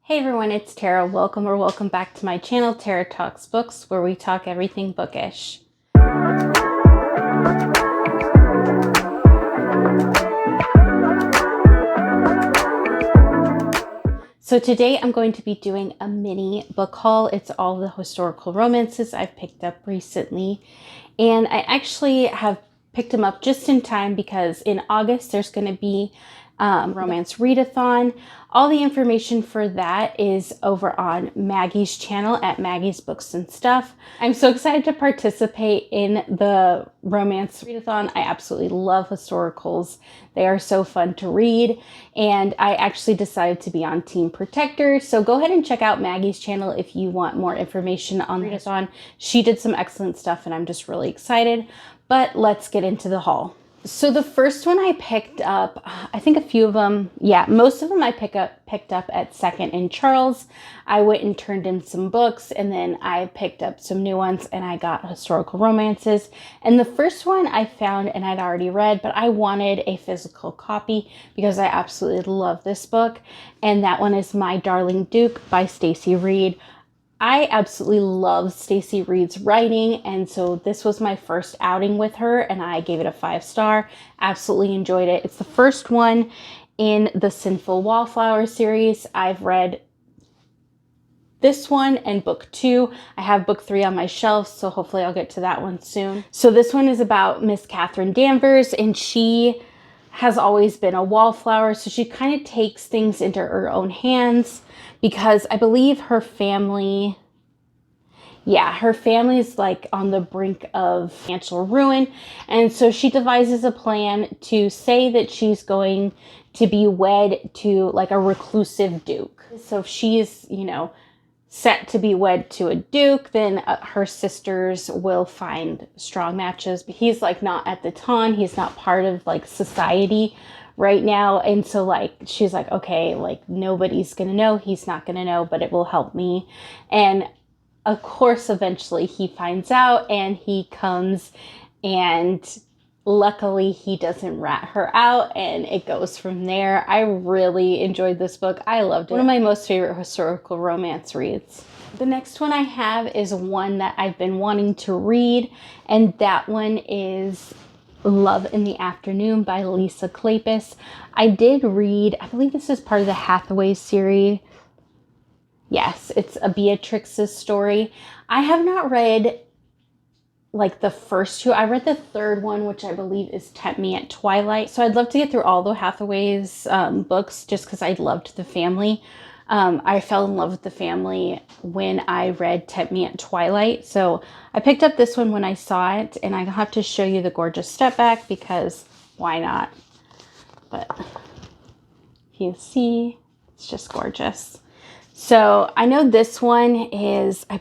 Hey everyone, it's Tara. Welcome back to my channel, Tara Talks Books, where we talk everything bookish. So today I'm going to be doing a mini book haul. It's all the historical romances I've picked up recently. And I actually have picked them up just in time because in August there's going to be romance readathon. All the information for that is over on Maggie's channel at Maggie's Books and Stuff. I'm so excited to participate in the romance readathon. I absolutely love historicals. They are so fun to read, and I actually decided to be on Team Protector. So go ahead and check out Maggie's channel if you want more information on readathon. She did some excellent stuff and I'm just really excited. But let's get into the haul. So the first one I picked up, I think a few of them, most of them I picked up at Second and Charles. I went and turned in some books, and then I picked up some new ones, and I got historical romances. And the first one I found and I'd already read, but I wanted a physical copy because I absolutely love this book. And that one is My Darling Duke by Stacy Reid. I absolutely love Stacy Reid's writing, and so this was my first outing with her, and I gave it a 5-star. Absolutely enjoyed it. It's the first one in the Sinful Wallflower series. I've read this one and book 2. I have book 3 on my shelf, so hopefully I'll get to that one soon. So this one is about Miss Catherine Danvers, and she has always been a wallflower, so she kind of takes things into her own hands because I believe her family is like on the brink of financial ruin, and so she devises a plan to say that she's going to be wed to like a reclusive duke. So if she's, set to be wed to a duke, then her sisters will find strong matches. But he's like not at the ton. He's not part of like society right now. And so like, she's like, okay, like nobody's going to know. He's not going to know, but it will help me. And of course, eventually he finds out and he comes, and luckily he doesn't rat her out, and it goes from there. I really enjoyed this book. I loved it. One of my most favorite historical romance reads. The next one I have is one that I've been wanting to read, and that one is Love in the Afternoon by Lisa Kleypas. I did read, I believe this is part of the Hathaway series. Yes, it's a Beatrix's story. I have not read like the first two. I read the third one, which I believe is Tempt Me at Twilight. So I'd love to get through all the Hathaway's books just because I loved the family. I fell in love with the family when I read Tempt Me at Twilight. So I picked up this one when I saw it, and I have to show you the gorgeous step back because why not? But if you see, it's just gorgeous. So I know this one is, I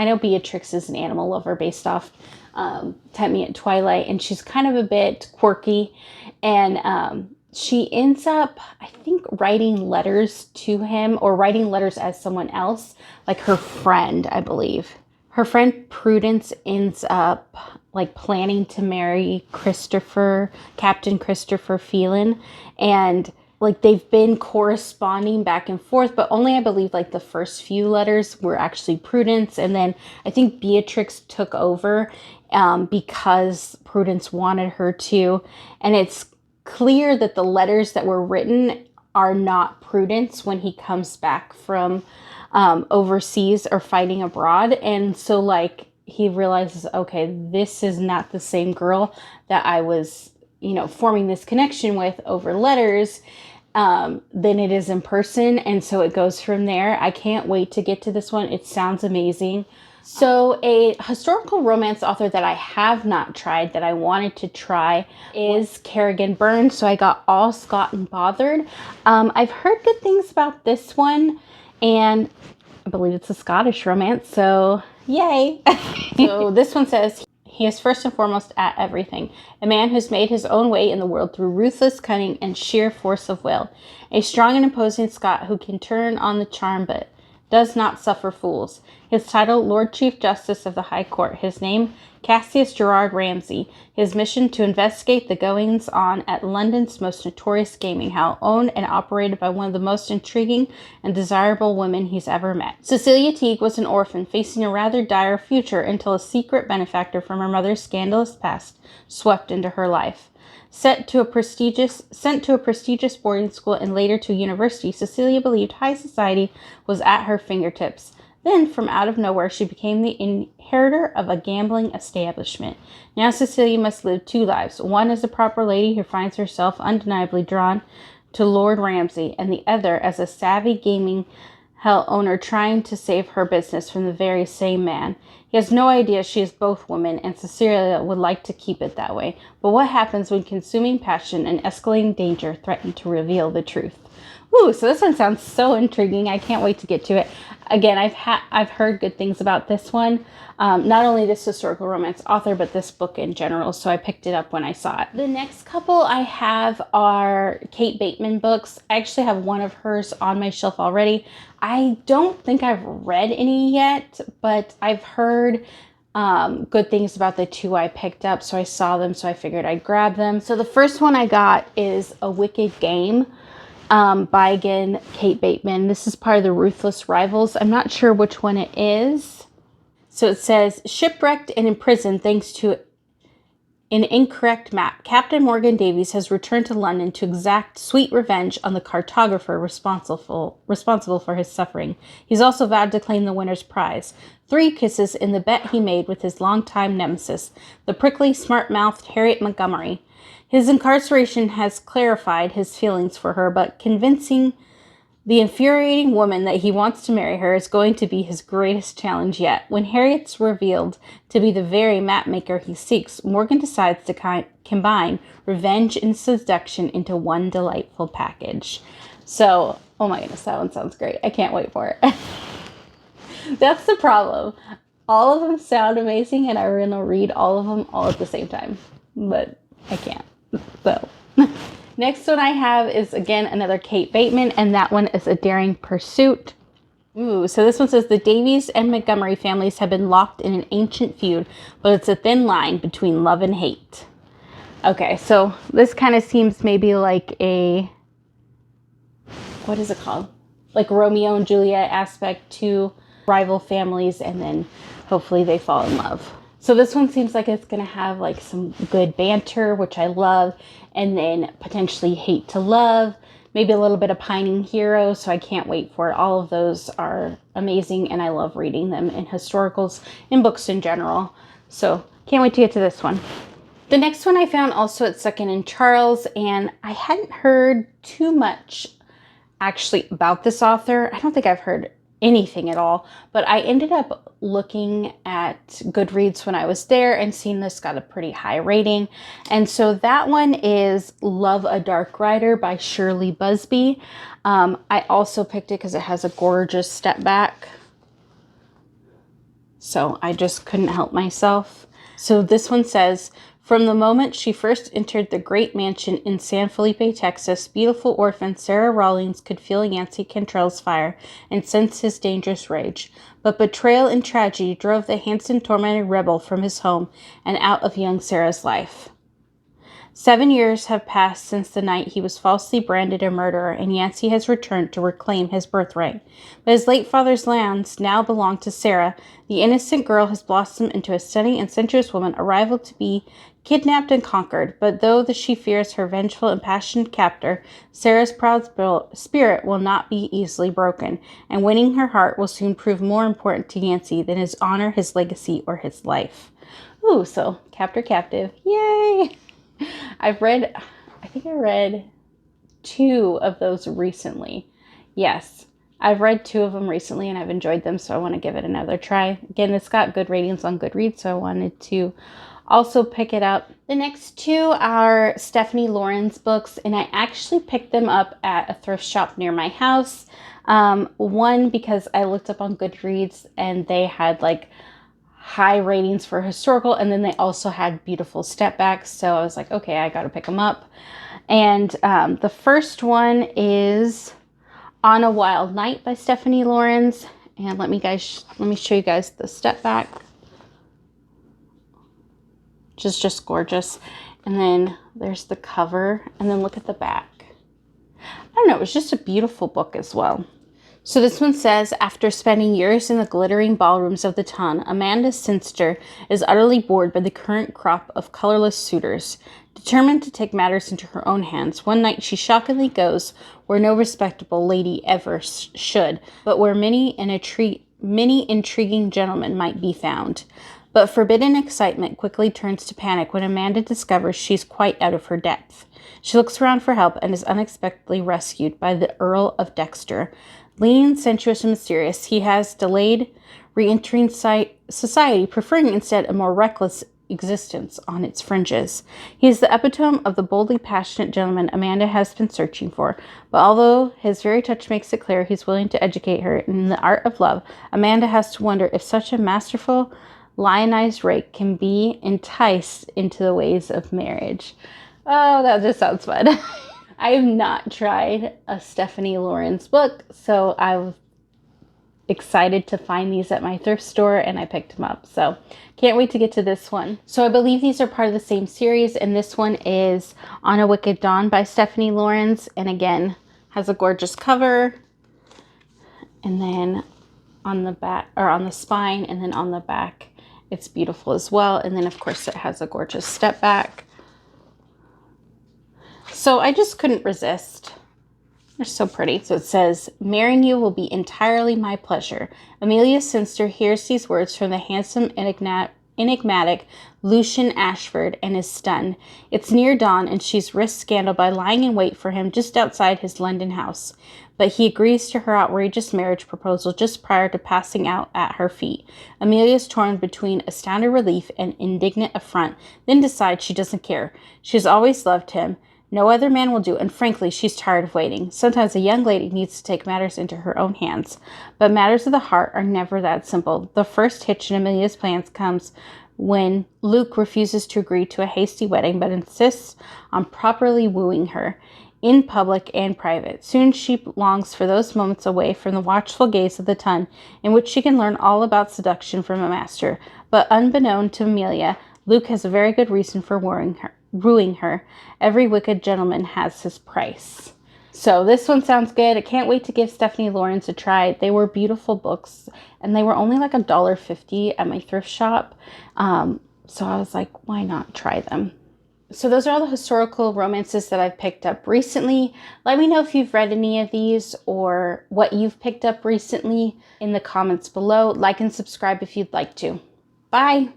know Beatrix is an animal lover based off Tempt Me at Twilight, and she's kind of a bit quirky, and she ends up, I think, writing letters to him, or writing letters as someone else, like her friend, I believe. Her friend Prudence ends up like planning to marry Captain Christopher Phelan, and like they've been corresponding back and forth, but only I believe like the first few letters were actually Prudence, and then I think Beatrix took over because Prudence wanted her to, and it's clear that the letters that were written are not Prudence when he comes back from overseas or fighting abroad, and so like he realizes, okay, this is not the same girl that I was forming this connection with over letters than it is in person. And so it goes from there. I can't wait to get to this one. It sounds amazing. So a historical romance author that I have not tried that I wanted to try is Kerrigan Byrne. So I got All Scott and Bothered. I've heard good things about this one, and I believe it's a Scottish romance. So yay. So this one says, he is first and foremost at everything. A man who's made his own way in the world through ruthless cunning and sheer force of will. A strong and imposing Scot who can turn on the charm but does not suffer fools. His title, Lord Chief Justice of the High Court. His name, Cassius Gerard Ramsay. His mission to investigate the goings-on at London's most notorious gaming hell, owned and operated by one of the most intriguing and desirable women he's ever met. Cecilia Teague was an orphan facing a rather dire future until a secret benefactor from her mother's scandalous past swept into her life. Sent to a prestigious boarding school and later to university, Cecilia believed high society was at her fingertips. Then, from out of nowhere, she became the inheritor of a gambling establishment. Now Cecilia must live two lives, one as a proper lady who finds herself undeniably drawn to Lord Ramsay, and the other as a savvy gaming hell owner trying to save her business from the very same man. He has no idea she is both women, and Cecilia would like to keep it that way. But what happens when consuming passion and escalating danger threaten to reveal the truth? Ooh, so this one sounds so intriguing. I can't wait to get to it. Again, I've heard good things about this one. Not only this historical romance author, but this book in general. So I picked it up when I saw it. The next couple I have are Kate Bateman books. I actually have one of hers on my shelf already. I don't think I've read any yet, but I've heard good things about the two I picked up. So I saw them, so I figured I'd grab them. So the first one I got is A Wicked Game. By, again, Kate Bateman. This is part of the Ruthless Rivals. I'm not sure which one it is. So it says, shipwrecked and imprisoned thanks to an incorrect map, Captain Morgan Davies has returned to London to exact sweet revenge on the cartographer responsible for his suffering. He's also vowed to claim the winner's prize. 3 kisses in the bet he made with his longtime nemesis, the prickly, smart-mouthed Harriet Montgomery. His incarceration has clarified his feelings for her, but convincing the infuriating woman that he wants to marry her is going to be his greatest challenge yet. When Harriet's revealed to be the very mapmaker he seeks, Morgan decides to combine revenge and seduction into one delightful package. So, oh my goodness, that one sounds great. I can't wait for it. That's the problem. All of them sound amazing, and I want to read all of them all at the same time, but I can't. So, next one I have is, again, another Kate Bateman, and that one is A Daring Pursuit. Ooh, so this one says, the Davies and Montgomery families have been locked in an ancient feud, but it's a thin line between love and hate. Okay, so this kind of seems maybe like a, what is it called? Like Romeo and Juliet aspect to rival families, and then hopefully they fall in love. So this one seems like it's going to have like some good banter, which I love, and then potentially hate to love, maybe a little bit of pining hero, so I can't wait for it. All of those are amazing, and I love reading them in historicals, in books in general. So can't wait to get to this one. The next one I found also at Second & Charles, and I hadn't heard too much actually about this author. I don't think I've heard anything at all, but I ended up looking at Goodreads when I was there and seeing this got a pretty high rating. And so that one is Love a Dark Rider by Shirley Busby. I also picked it because it has a gorgeous step back. So I just couldn't help myself. So this one says, from the moment she first entered the great mansion in San Felipe, Texas, beautiful orphan Sarah Rawlings could feel Yancey Cantrell's fire and sense his dangerous rage. But betrayal and tragedy drove the handsome, tormented rebel from his home and out of young Sarah's life. 7 years have passed since the night he was falsely branded a murderer, and Yancey has returned to reclaim his birthright. But his late father's lands now belong to Sarah. The innocent girl has blossomed into a stunning and sensuous woman, a rival to be kidnapped and conquered. But though she fears her vengeful and passionate captor, Sarah's proud spirit will not be easily broken, and winning her heart will soon prove more important to Yancey than his honor, his legacy, or his life. Ooh, so captor captive. Yay! I think I read 2 of those recently. Yes, I've read 2 of them recently and I've enjoyed them, so I want to give it another try. Again, it's got good ratings on Goodreads, so I wanted to also pick it up. The next 2 are Stephanie Lauren's books, and I actually picked them up at a thrift shop near my house. One, because I looked up on Goodreads and they had like high ratings for historical, and then they also had beautiful step backs, so I was like, okay, I gotta pick them up. And the first one is On a Wild Night by Stephanie Lawrence, and let me show you guys the step back. which is just gorgeous. And then there's the cover, and then look at the back. I don't know, it's just a beautiful book as well. So this one says, after spending years in the glittering ballrooms of the town, Amanda Sinster is utterly bored by the current crop of colorless suitors. Determined to take matters into her own hands, one night she shockingly goes where no respectable lady ever should, but where many intriguing gentlemen might be found. But forbidden excitement quickly turns to panic when Amanda discovers she's quite out of her depth. She looks around for help and is unexpectedly rescued by the Earl of Dexter. Lean, sensuous, and mysterious, he has delayed re-entering society, preferring instead a more reckless existence on its fringes. He is the epitome of the boldly passionate gentleman Amanda has been searching for, but although his very touch makes it clear he's willing to educate her in the art of love, Amanda has to wonder if such a masterful, lionized rake can be enticed into the ways of marriage. Oh, that just sounds fun. I have not tried a Stephanie Lawrence book, so I'm excited to find these at my thrift store, and I picked them up. So can't wait to get to this one. So I believe these are part of the same series, and this one is On a Wicked Dawn by Stephanie Lawrence, and again, has a gorgeous cover, and then on the back, or on the spine, and then on the back, it's beautiful as well. And then of course it has a gorgeous step back. So I just couldn't resist. They're so pretty. So it says, marrying you will be entirely my pleasure. Amelia Sinster hears these words from the handsome, enigmatic Lucian Ashford and is stunned. It's near dawn and she's risked scandal by lying in wait for him just outside his London house. But he agrees to her outrageous marriage proposal just prior to passing out at her feet. Amelia's torn between astounded relief and indignant affront, then decides she doesn't care. She's always loved him. No other man will do, and frankly, she's tired of waiting. Sometimes a young lady needs to take matters into her own hands. But matters of the heart are never that simple. The first hitch in Amelia's plans comes when Luke refuses to agree to a hasty wedding, but insists on properly wooing her, in public and private. Soon she longs for those moments away from the watchful gaze of the ton, in which she can learn all about seduction from a master. But unbeknown to Amelia, Luke has a very good reason for wooing her. Every wicked gentleman has his price. So this one sounds good. I can't wait to give Stephanie Lawrence a try. They were beautiful books, and they were only like $1.50 at my thrift shop. So I was like, why not try them? So those are all the historical romances that I've picked up recently. Let me know if you've read any of these or what you've picked up recently in the comments below. Like and subscribe if you'd like to. Bye.